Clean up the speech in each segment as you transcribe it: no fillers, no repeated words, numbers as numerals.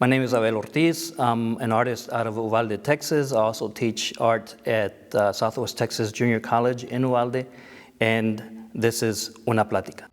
My name is Abel Ortiz. I'm an artist out of Uvalde, Texas. I also teach art at Southwest Texas Junior College in Uvalde, and this is Una Plática.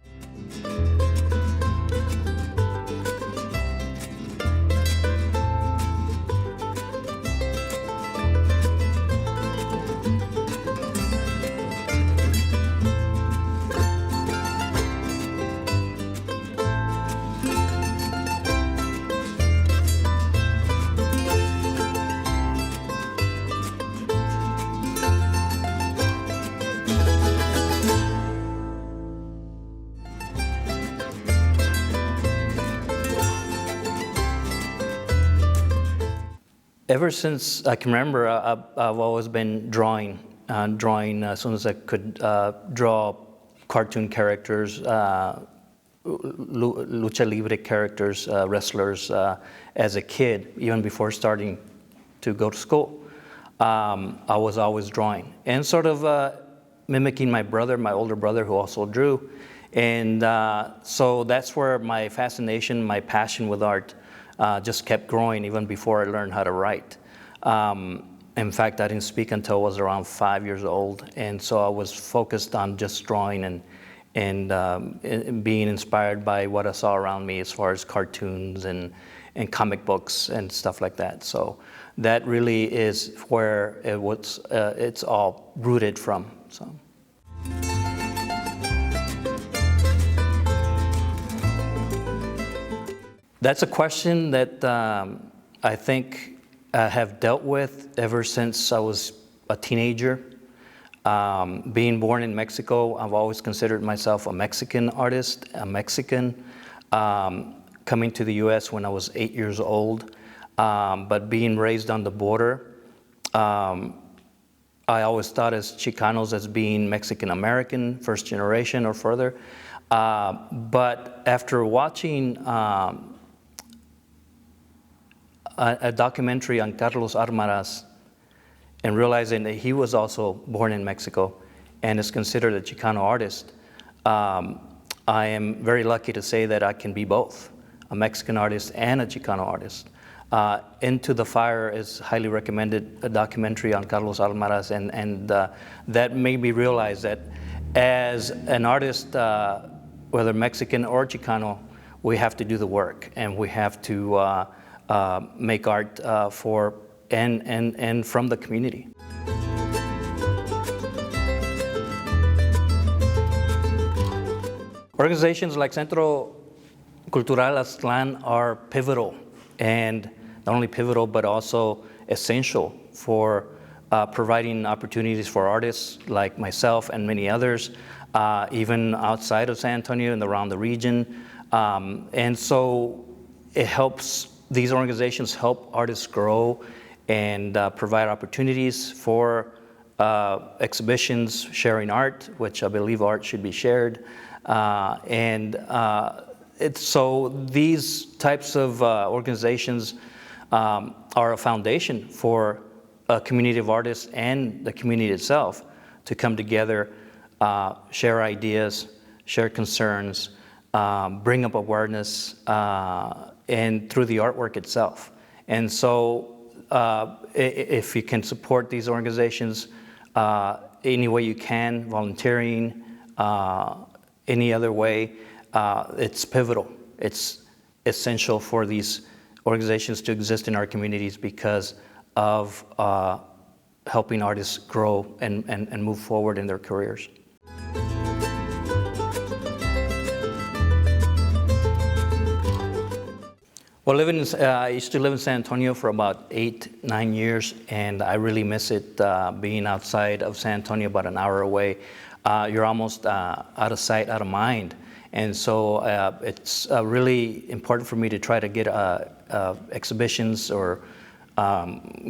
Ever since I can remember, I've always been drawing as soon as I could draw cartoon characters, lucha libre characters, wrestlers as a kid, even before starting to go to school. I was always drawing and sort of mimicking my brother, my older brother, who also drew. And so that's where my fascination, my passion with art just kept growing even before I learned how to write. In fact, I didn't speak until I was around 5 years old, and so I was focused on just drawing and being inspired by what I saw around me as far as cartoons and comic books and stuff like that. So that really is where it's all rooted from. So. That's a question that I think I have dealt with ever since I was a teenager. Being born in Mexico, I've always considered myself a Mexican artist, a Mexican. Coming to the U.S. when I was 8 years old, but being raised on the border, I always thought as Chicanos as being Mexican-American, first generation or further. But after watching a documentary on Carlos Armaraz and realizing that he was also born in Mexico and is considered a Chicano artist, I am very lucky to say that I can be both, a Mexican artist and a Chicano artist. Into the Fire is highly recommended, a documentary on Carlos Armaraz, and that made me realize that as an artist, whether Mexican or Chicano, we have to do the work, and we have to make art for and from the community. Organizations like Centro Aztlan are pivotal, and not only pivotal but also essential for providing opportunities for artists like myself and many others, even outside of San Antonio and around the region. And so it helps. These organizations help artists grow and provide opportunities for exhibitions, sharing art, which I believe art should be shared. So these types of organizations are a foundation for a community of artists and the community itself to come together, share ideas, share concerns, bring up awareness, and through the artwork itself. And so if you can support these organizations any way you can, volunteering, any other way, it's pivotal. It's essential for these organizations to exist in our communities because of helping artists grow and move forward in their careers. Well, I used to live in San Antonio for about 8-9 years, and I really miss it being outside of San Antonio, about an hour away. You're almost out of sight, out of mind. And so it's really important for me to try to get exhibitions or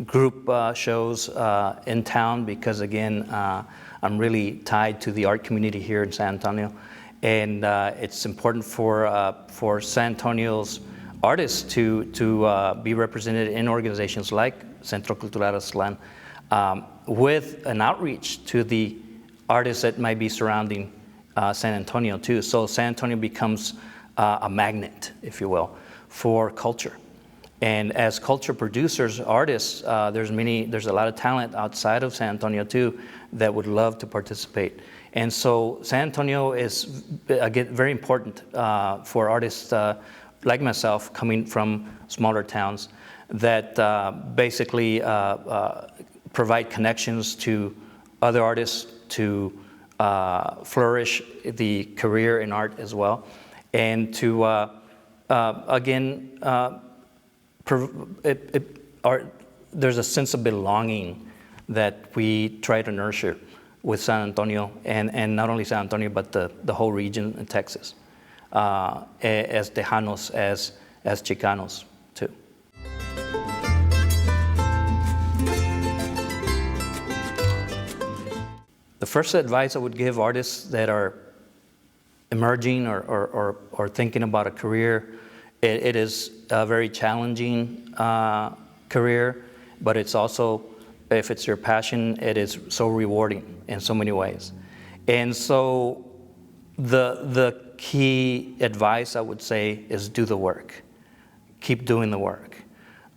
group shows in town because, again, I'm really tied to the art community here in San Antonio. And it's important for San Antonio's artists to be represented in organizations like Centro Aztlan with an outreach to the artists that might be surrounding San Antonio too. So San Antonio becomes a magnet, if you will, for culture. And as culture producers, artists, there's a lot of talent outside of San Antonio too that would love to participate. And so San Antonio is, again, very important for artists like myself coming from smaller towns that basically provide connections to other artists to flourish the career in art as well. And to, again, there's a sense of belonging that we try to nurture with San Antonio, and not only San Antonio, but the whole region in Texas, as Tejanos, as Chicanos too. The first advice I would give artists that are emerging or thinking about a career, it is a very challenging career, but it's also, if it's your passion, it is so rewarding in so many ways. And so the key advice I would say is do the work. Keep doing the work.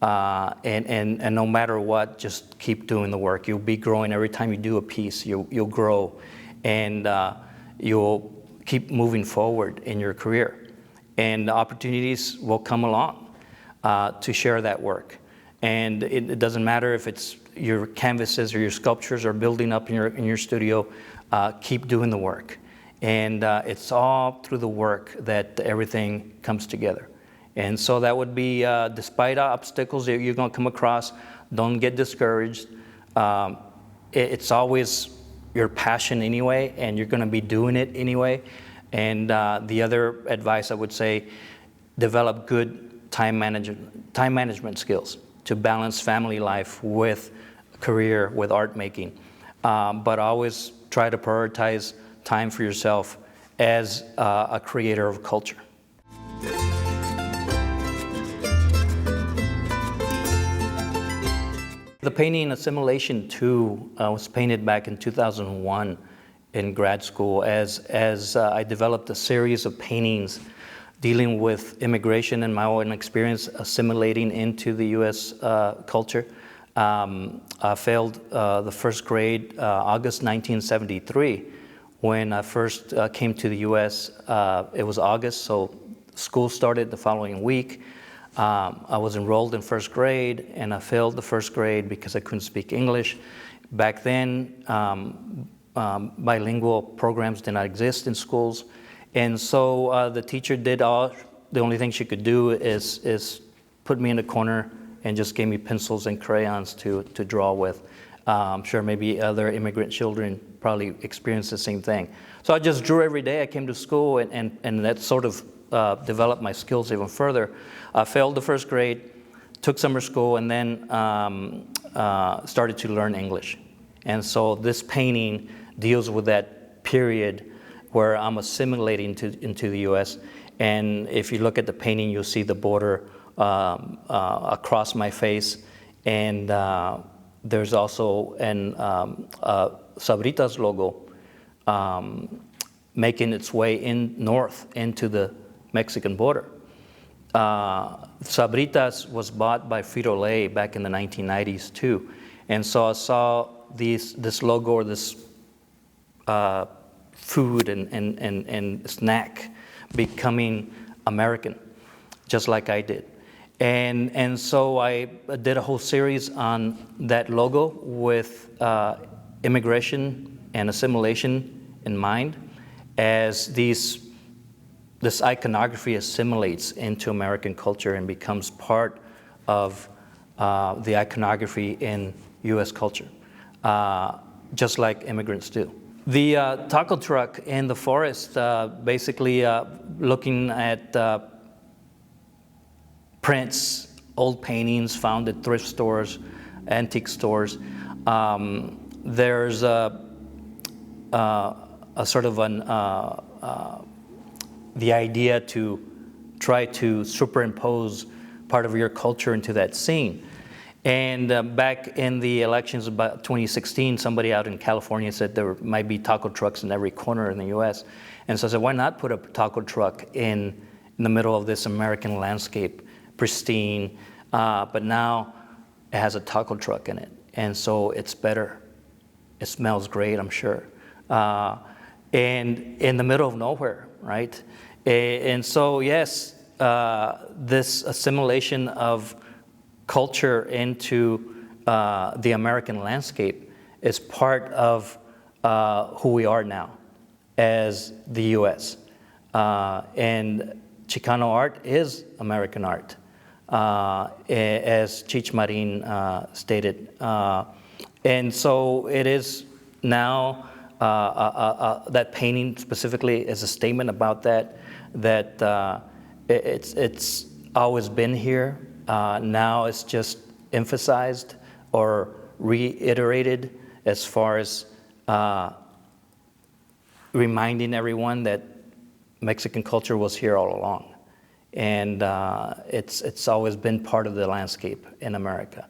And no matter what, just keep doing the work. You'll be growing every time you do a piece. You'll grow, and you'll keep moving forward in your career. And the opportunities will come along to share that work. And it doesn't matter if it's your canvases or your sculptures are building up in your studio. Keep doing the work. And it's all through the work that everything comes together. And so that would be, despite obstacles that you're going to come across, don't get discouraged. It's always your passion anyway, and you're going to be doing it anyway. And the other advice I would say, develop good time management skills to balance family life with career, with art making. But always try to prioritize time for yourself as a creator of culture. The painting Assimilation 2 was painted back in 2001 in grad school as I developed a series of paintings dealing with immigration and my own experience assimilating into the U.S. culture. I failed the first grade August 1973 when I first came to the U.S. It was August, so school started the following week. I was enrolled in first grade, and I failed the first grade because I couldn't speak English. Back then, bilingual programs did not exist in schools, and so the teacher did the only thing she could do is put me in a corner and just gave me pencils and crayons to draw with. I'm sure maybe other immigrant children probably experienced the same thing. So I just drew every day I came to school, and that sort of developed my skills even further. I failed the first grade, took summer school, and then started to learn English. And so this painting deals with that period where I'm assimilating into the U.S. And if you look at the painting, you'll see the border across my face. And there's also an Sabritas logo making its way north into the Mexican border. Sabritas was bought by Frito-Lay back in the 1990s too. And so I saw this logo, or this food and snack becoming American, just like I did. And so I did a whole series on that logo with immigration and assimilation in mind, as this iconography assimilates into American culture and becomes part of the iconography in U.S. culture, just like immigrants do. The taco truck in the forest, basically looking at prints, old paintings found at thrift stores, antique stores. There's a sort of the idea to try to superimpose part of your culture into that scene. And back in the elections about 2016, somebody out in California said there might be taco trucks in every corner in the U.S. And so I said, why not put a taco truck in the middle of this American landscape, pristine, but now it has a taco truck in it, and so it's better. It smells great, I'm sure. And in the middle of nowhere, right? And so, yes, this assimilation of culture into the American landscape is part of who we are now as the U.S. And Chicano art is American art, as Cheech Marin stated. And so it is now, that painting specifically is a statement about that it's always been here. Now it's just emphasized or reiterated as far as reminding everyone that Mexican culture was here all along. And it's always been part of the landscape in America.